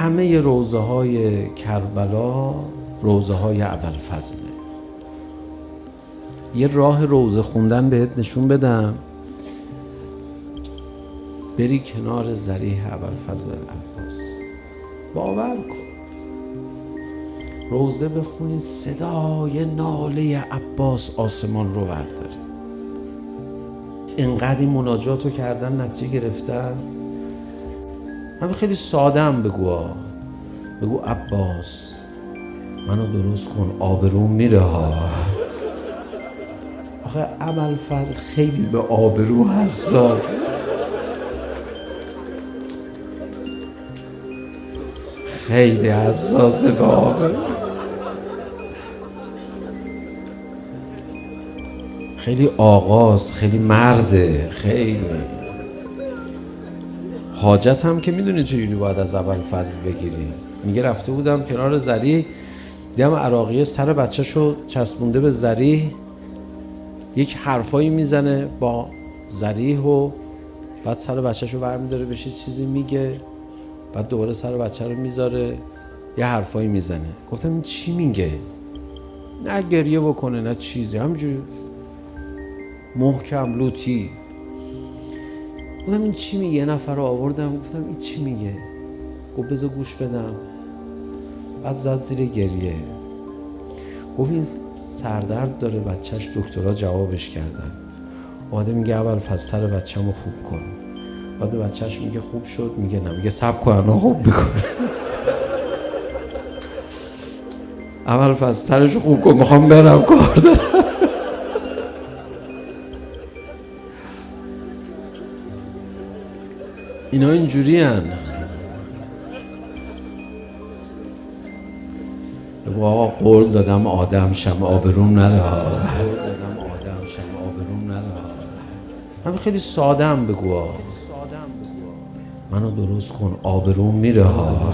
همه روضه های کربلا روضه های ابوالفضله. یه راه روضه خوندن بهت نشون بدم، بری کنار ضریح ابوالفضل العباس، باور کن روضه بخونی صدای ناله عباس آسمان رو برداره. اینقدر این مناجاتو کردن نتیجه گرفتن. همین خیلی ساده هم بگو عباس منو درست کن آبروم میره ها. آخه ابوالفضل خیلی به آبرو حساس، خیلی حساسه به آبرو، خیلی آغاز، خیلی مرده، خیلی حاجت هم که میدونی چجوری باید از ابوالفضل بگیری. میگه رفته بودم کنار ضریح، دیدم عراقیه سر بچه‌شو چسبونده به ضریح، یک حرفایی میزنه با ضریح و بعد سر بچه‌شو برمی‌داره بهش چیزی میگه، بعد دوباره سر بچه رو میذاره یه حرفایی میزنه. گفتم این چی میگه؟ نه گریه بکنه نه چیزی، همینجوری محکم لوتی. گفتم این چی میگه؟ یه نفر رو آوردم گفتم این چی میگه؟ گفت بذار گوش بدم. بعد زد زیر گریه، گفت این سردرد داره بچهش دکترها جوابش کردن، اومده میگه ابوالفضل سر بچه‌مو خوب کن. بعد بچهش میگه خوب شد، میگه نه، میگه صبر کن الان خوب میکنه. ابوالفضل سرشو خوب کن میخوام برم کار دارم. اینا اینجوری هن. بگو آقا قول دادم آدم شم آبروم نره ها. همین خیلی ساده هم بگو منو درست کن آبروم میره ها.